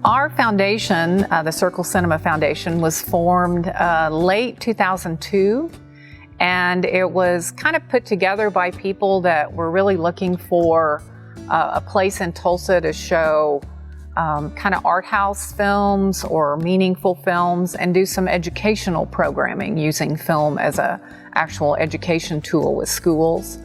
Our foundation, the Circle Cinema Foundation, was formed late 2002, and it was kind of put together by people that were really looking for a place in Tulsa to show kind of art house films or meaningful films and do some educational programming using film as a actual education tool with schools.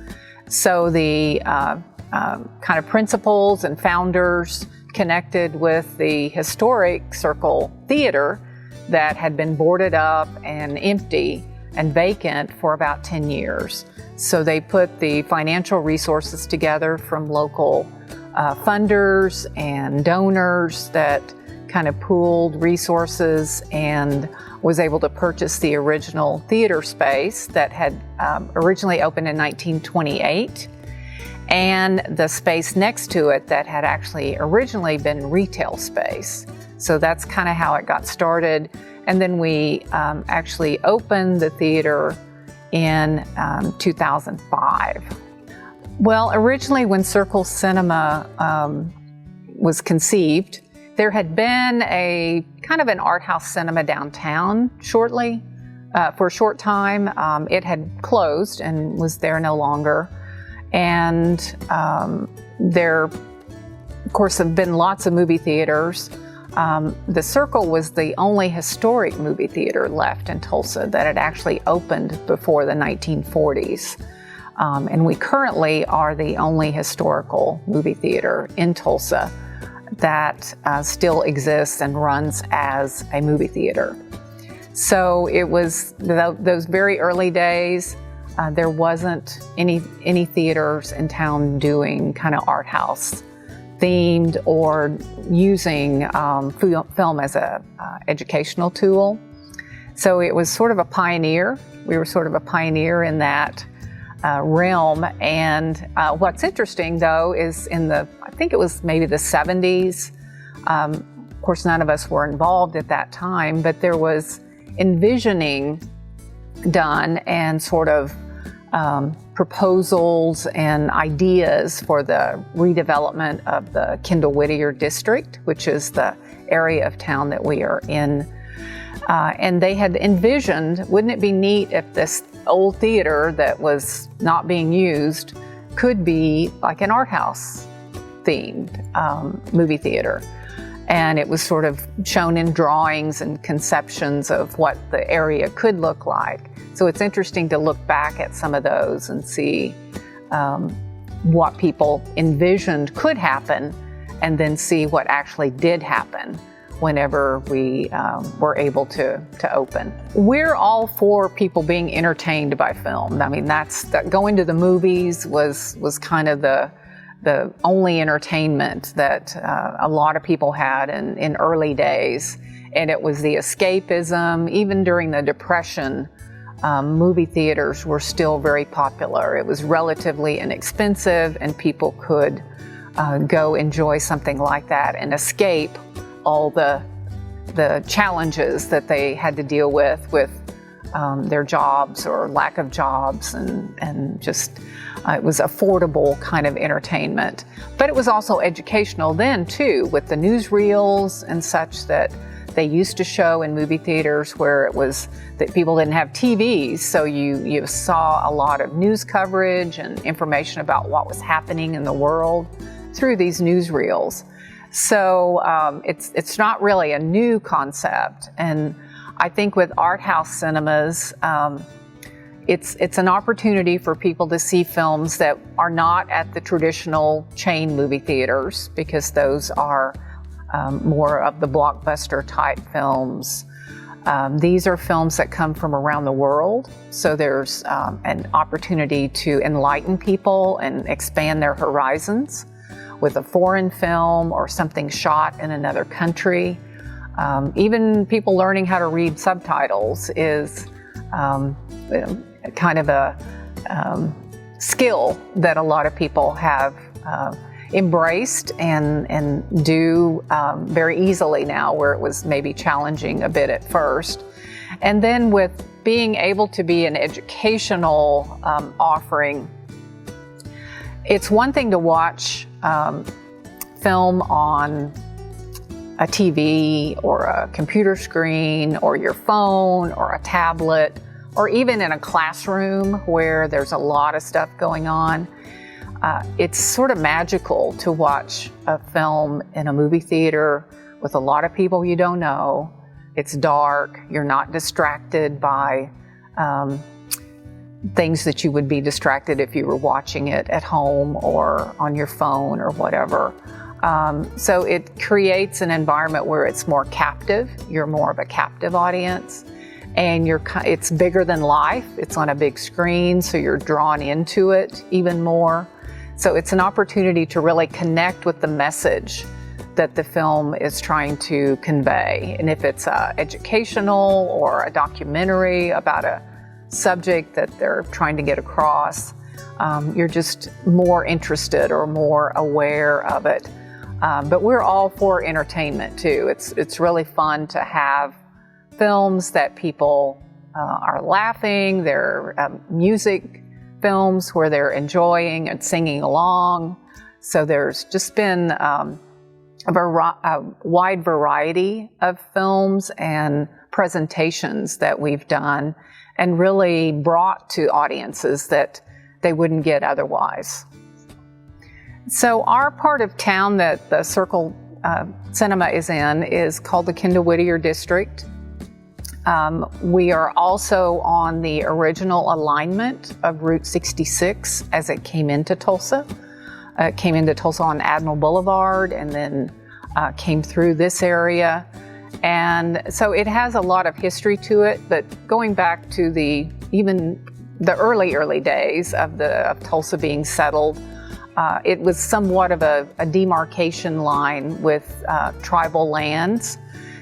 So the kind of principals and founders connected with the historic Circle Theater that had been boarded up and empty and vacant for about 10 years. So they put the financial resources together from local funders and donors that kind of pooled resources and was able to purchase the original theater space that had originally opened in 1928. And the space next to it that had actually originally been retail space. So that's kind of how it got started. And then we actually opened the theater in 2005. Well, originally when Circle Cinema was conceived, there had been a kind of an art house cinema downtown for a short time. It had closed and was there no longer. And there, of course, have been lots of movie theaters. The Circle was the only historic movie theater left in Tulsa that had actually opened before the 1940s. And we currently are the only historical movie theater in Tulsa that still exists and runs as a movie theater. So it was those very early days. There wasn't any theaters in town doing kind of art house themed or using film as a educational tool. So it was sort of a pioneer. We were sort of a pioneer in that realm. And what's interesting though is I think it was maybe the 70s. Of course, none of us were involved at that time, but there was envisioning done and sort of proposals and ideas for the redevelopment of the Kendall-Whittier district, which is the area of town that we are in. And they had envisioned, wouldn't it be neat if this old theater that was not being used could be like an art house themed movie theater. And it was sort of shown in drawings and conceptions of what the area could look like. So it's interesting to look back at some of those and see what people envisioned could happen and then see what actually did happen whenever we were able to open. We're all for people being entertained by film. I mean, going to the movies was kind of the only entertainment that a lot of people had in early days. And it was the escapism. Even during the Depression, movie theaters were still very popular. It was relatively inexpensive and people could go enjoy something like that and escape all the challenges that they had to deal with their jobs or lack of jobs, and just it was affordable kind of entertainment. But it was also educational then too, with the newsreels and such that they used to show in movie theaters, where it was that people didn't have TVs, so you saw a lot of news coverage and information about what was happening in the world through these newsreels. So it's not really a new concept, and I think with art house cinemas, it's an opportunity for people to see films that are not at the traditional chain movie theaters, because those are more of the blockbuster type films. These are films that come from around the world, so there's an opportunity to enlighten people and expand their horizons with a foreign film or something shot in another country. Even people learning how to read subtitles is kind of a skill that a lot of people have embraced and do very easily now, where it was maybe challenging a bit at first. And then with being able to be an educational offering, it's one thing to watch film on a TV or a computer screen or your phone or a tablet, or even in a classroom where there's a lot of stuff going on. It's sort of magical to watch a film in a movie theater with a lot of people you don't know. It's dark, you're not distracted by things that you would be distracted if you were watching it at home or on your phone or whatever. So it creates an environment where it's more captive. You're more of a captive audience, and it's bigger than life. It's on a big screen, so you're drawn into it even more. So it's an opportunity to really connect with the message that the film is trying to convey. And if it's educational or a documentary about a subject that they're trying to get across, you're just more interested or more aware of it. But we're all for entertainment too. It's really fun to have films that people are laughing. They're music films where they're enjoying and singing along. So there's just been a wide variety of films and presentations that we've done and really brought to audiences that they wouldn't get otherwise. So our part of town that the Circle Cinema is in is called the Kendall Whittier District. We are also on the original alignment of Route 66 as it came into Tulsa. It came into Tulsa on Admiral Boulevard and then came through this area. And so it has a lot of history to it, but going back to even the early days of Tulsa being settled, it was somewhat of a demarcation line with tribal lands.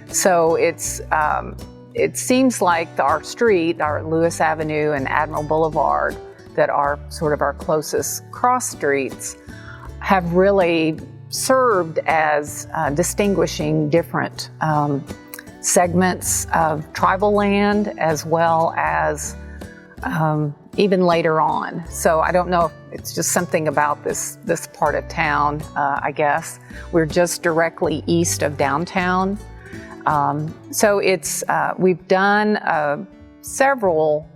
So it seems like our street, our Lewis Avenue and Admiral Boulevard, that are sort of our closest cross streets, have really served as distinguishing different segments of tribal land, as well as even later on. So I don't know if it's just something about this part of town, I guess. We're just directly east of downtown. So we've done several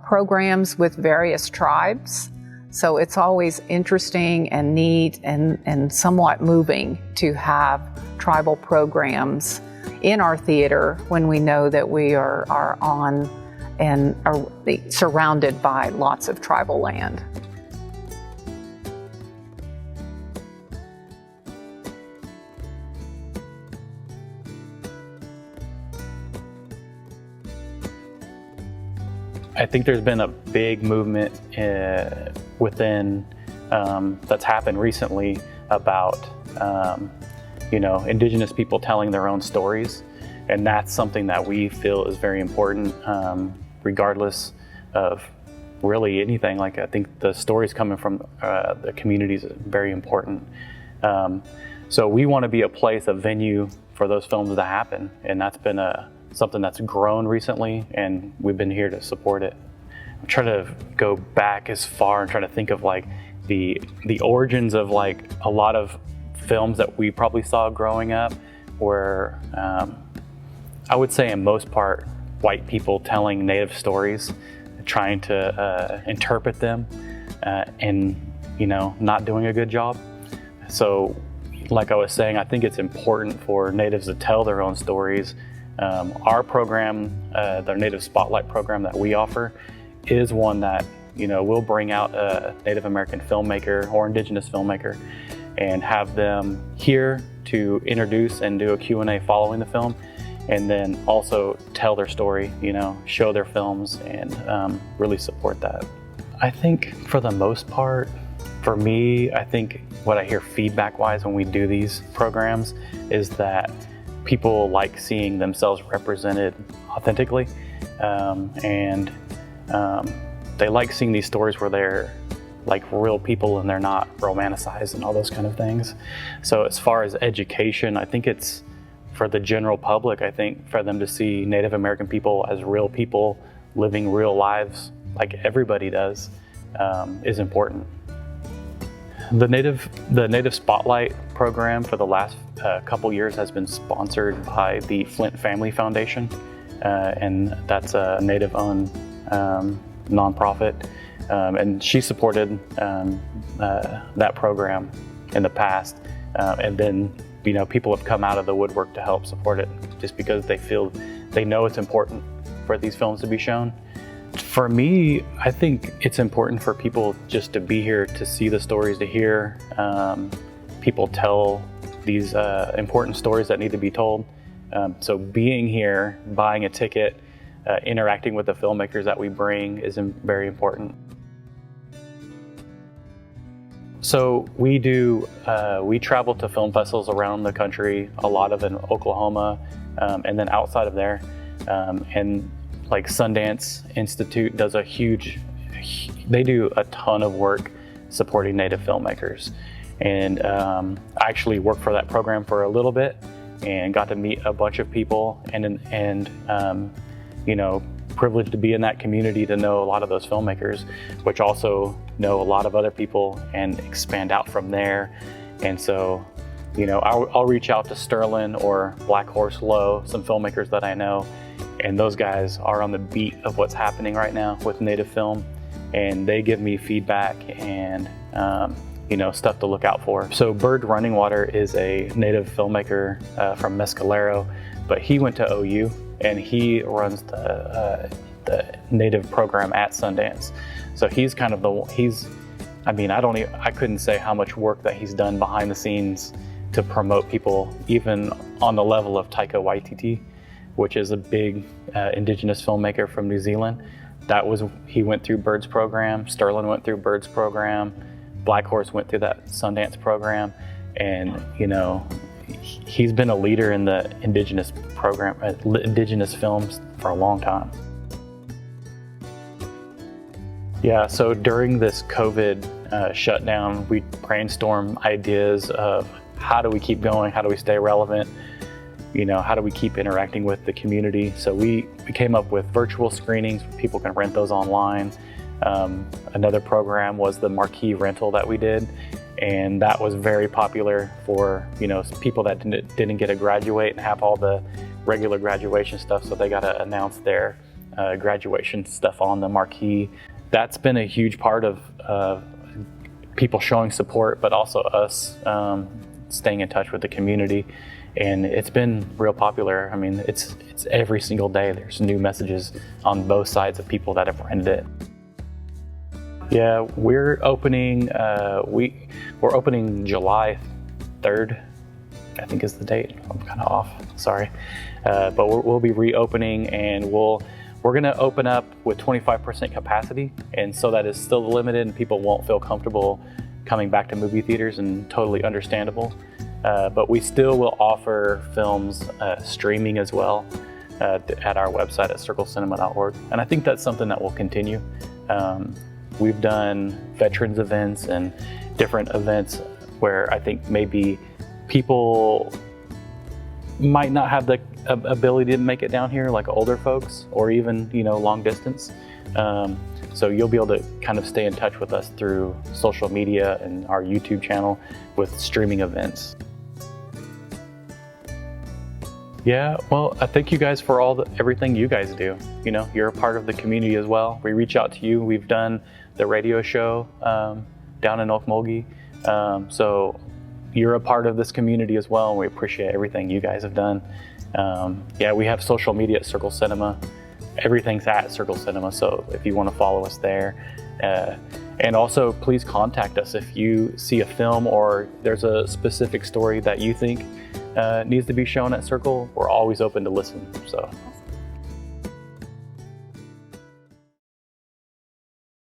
programs with various tribes. So it's always interesting and neat and somewhat moving to have tribal programs in our theater when we know that we are on and are surrounded by lots of tribal land. I think there's been a big movement within that's happened recently about Indigenous people telling their own stories, and that's something that we feel is very important, regardless of really anything. Like, I think the stories coming from the communities is very important. So we want to be a place, a venue for those films to happen, and that's been something that's grown recently, and we've been here to support it. I'm trying to go back as far and try to think of like the origins of like a lot of films that we probably saw growing up were, I would say in most part, white people telling Native stories, trying to interpret them, and not doing a good job. So like I was saying, I think it's important for Natives to tell their own stories. Our program, the Native Spotlight program that we offer, is one that we'll bring out a Native American filmmaker or Indigenous filmmaker and have them here to introduce and do a Q&A following the film, and then also tell their story, show their films, and really support that. I think for the most part, for me, I think what I hear feedback-wise when we do these programs is that people like seeing themselves represented authentically, and they like seeing these stories where they're like real people and they're not romanticized and all those kind of things. So as far as education, I think it's for the general public. I think for them to see Native American people as real people living real lives like everybody does is important. The Native Spotlight program for the last couple years has been sponsored by the Flint Family Foundation, and that's a Native-owned nonprofit. And she supported that program in the past, and then people have come out of the woodwork to help support it, just because they know it's important for these films to be shown. For me, I think it's important for people just to be here to see the stories, to hear people tell these important stories that need to be told. So being here, buying a ticket, interacting with the filmmakers that we bring is very important. So we travel to film festivals around the country, a lot of in Oklahoma, and then outside of there. And like Sundance Institute does they do a ton of work supporting Native filmmakers. And I actually worked for that program for a little bit and got to meet a bunch of people, and privileged to be in that community to know a lot of those filmmakers, which also know a lot of other people and expand out from there. And so, I'll reach out to Sterling or Black Horse Low, some filmmakers that I know, and those guys are on the beat of what's happening right now with Native film, and they give me feedback and stuff to look out for. So Bird Running Water is a Native filmmaker from Mescalero, but he went to OU and he runs the Native program at Sundance. So he's kind of I couldn't say how much work that he's done behind the scenes to promote people, even on the level of Taika Waititi, which is a big Indigenous filmmaker from New Zealand. He went through Bird's program, Sterling went through Bird's program, Black Horse went through that Sundance program, and he's been a leader in the Indigenous program, Indigenous films for a long time. Yeah, so during this COVID shutdown, we brainstormed ideas of how do we keep going, how do we stay relevant, how do we keep interacting with the community. So we came up with virtual screenings. People can rent those online. Another program was the marquee rental that we did, and that was very popular for people that didn't get to graduate and have all the regular graduation stuff, so they got to announce their graduation stuff on the marquee. That's been a huge part of people showing support, but also us staying in touch with the community, and it's been real popular. I mean, it's every single day there's new messages on both sides of people that have rented it. Yeah, we're opening July 3rd, I think is the date. I'm kind of off, sorry. But we'll be reopening, and we're gonna open up with 25% capacity, and so that is still limited and people won't feel comfortable coming back to movie theaters, and totally understandable. But we still will offer films streaming as well at our website at circlecinema.org. And I think that's something that will continue. We've done veterans events and different events where I think maybe people might not have the ability to make it down here, like older folks or even long distance. So you'll be able to kind of stay in touch with us through social media and our YouTube channel with streaming events. Yeah, well, I thank you guys for everything you guys do. You're a part of the community as well. We reach out to you. We've done the radio show down in Okmulgee. So you're a part of this community as well, and we appreciate everything you guys have done. Yeah, we have social media at Circle Cinema. Everything's at Circle Cinema, so if you want to follow us there. And also, please contact us if you see a film or there's a specific story that you think needs to be shown at Circle. We're always open to listen. So.